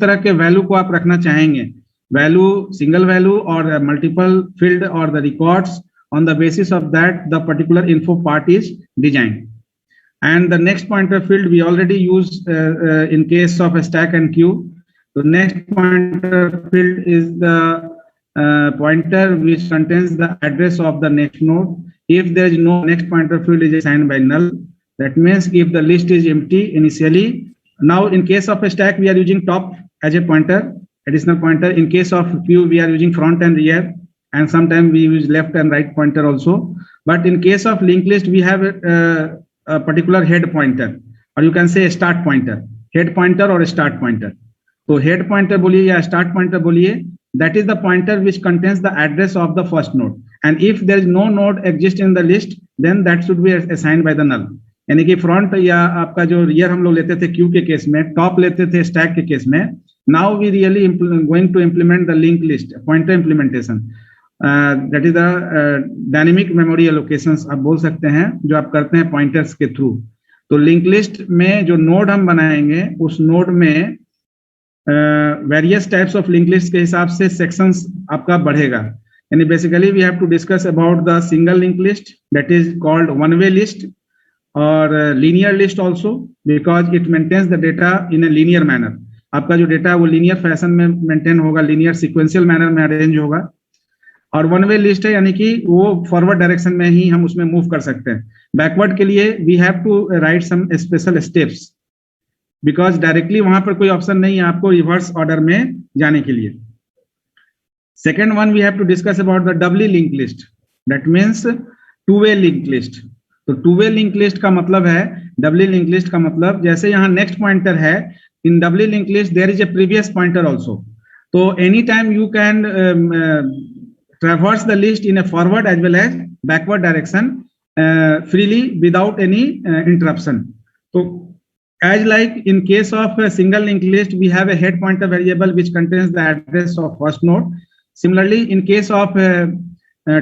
तरह के वैल्यू को आप रखना चाहेंगे, वैल्यू, सिंगल वैल्यू और मल्टीपल फील्ड और the records, on the basis of that the particular info part is designed. And the next pointer field we already use in case of a stack and queue. The next pointer field is the pointer which contains the address of the next node. If there is no next pointer field is assigned by null, that means if the list is empty initially. Now in case of a stack we are using top as a pointer, additional pointer. In case of queue we are using front and rear, and sometimes we use left and right pointer also. But in case of linked list we have a particular head pointer, or you can say a start pointer, head pointer or a start pointer. So head pointer बोलिए या start pointer बोलिए, that is the pointer which contains the address of the first node, and if there is no node exist in the list then that should be assigned by the null. यानी कि front या आपका जो rear हम लोग लेते थे Q के केस में, टॉप लेते थे स्टैक के केस में. Now we really going to implement the link list pointer implementation. That is the dynamic memory allocations आप बोल सकते हैं, जो आप करते हैं पॉइंटर्स के थ्रू. तो लिंक लिस्ट में जो नोड हम बनाएंगे उस नोड में various types of link list के हिसाब से सेक्शंस आपका बढ़ेगा. यानी basically we have to discuss about the single link list that is called one way list, और linear list also because it maintains the data in a linear manner. आपका जो data है वो लीनियर फैशन में maintain होगा, linear sequential manner में arrange होगा. और वन वे लिस्ट है यानी कि वो फॉरवर्ड डायरेक्शन में ही हम उसमें मूव कर सकते हैं. बैकवर्ड के लिए we have to write some special steps because directly वहां पर कोई ऑप्शन नहीं है आपको रिवर्स ऑर्डर में जाने के लिए. Second one we have to discuss about the doubly link list, that means two way link list. तो टू वे लिंक लिस्ट का मतलब है, डबली लिंक लिस्ट का मतलब जैसे यहाँ नेक्स्ट पॉइंटर है, in doubly link list there is a previous pointer also. तो any time you can traverse the list in a forward as well as backward direction freely without any interruption. So as like in case of a single linked list we have a head pointer variable which contains the address of first node. Similarly in case of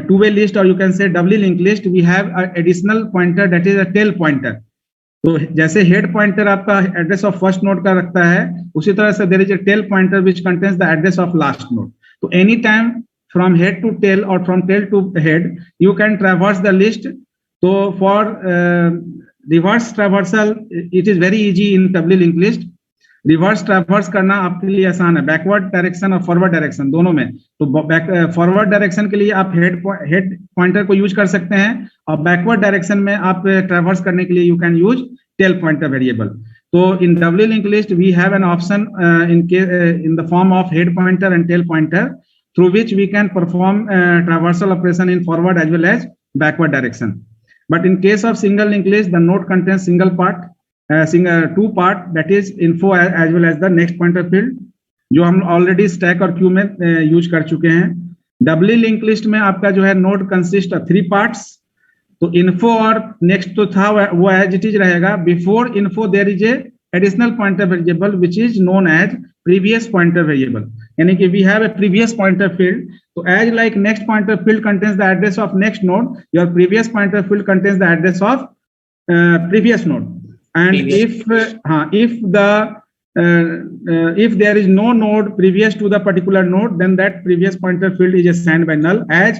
two way list, or you can say doubly linked list, we have an additional pointer that is a tail pointer. तो जैसे head pointer आपका address of first node का रखता है, उसी तरह से there is a tail pointer which contains the address of last node. तो any time from head to tail or from tail to head you can traverse the list. So for reverse traversal it is very easy in doubly linked list. Reverse traverse करना आपके लिए आसान है, backward direction और forward direction दोनों में. तो forward direction के लिए आप हेड पॉइंटर को यूज कर सकते हैं, और बैकवर्ड डायरेक्शन में आप ट्रैवर्स करने के लिए you can use tail pointer variable. तो in doubly link list we have an option in the form of head pointer and tail pointer, through which we can perform traversal operation in forward as well as backward direction. But in case of single linked list, the node contains single part, two part, that is info as well as the next pointer field, जो हम already stack और queue में use कर चुके हैं. Doubly linked list में आपका जो है node consist of 3 parts. तो info और next तो था वो as it is रहेगा. Before info there is a additional pointer variable which is known as previous pointer variable. यानी कि we have a previous pointer field. So as like next pointer field contains the address of next node, your previous pointer field contains the address of previous node. And if there is no node previous to the particular node, then that previous pointer field is assigned by null, as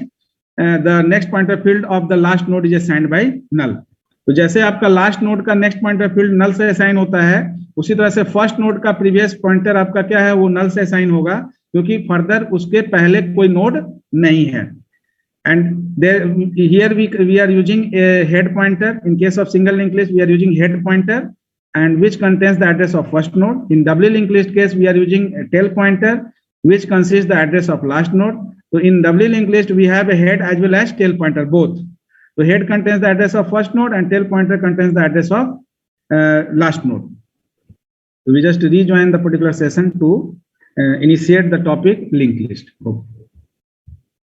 the next pointer field of the last node is assigned by null. तो जैसे आपका last node का next pointer field नल से assign होता है, उसी तरह से फर्स्ट नोड का प्रीवियस पॉइंटर आपका क्या है, वो नल से असाइन होगा, क्योंकि फर्दर उसके पहले कोई नोड नहीं है. And here we are using a head pointer. In case of single link list we are using head pointer and which contains the address of first node. In doubly link list case we are using tail pointer which consist the address of last node. So in doubly linked list we have a head as well as tail pointer both. So head contains the address of first node and tail pointer contains the address of last node. So we just rejoin the particular session to initiate the topic linked list. Okay.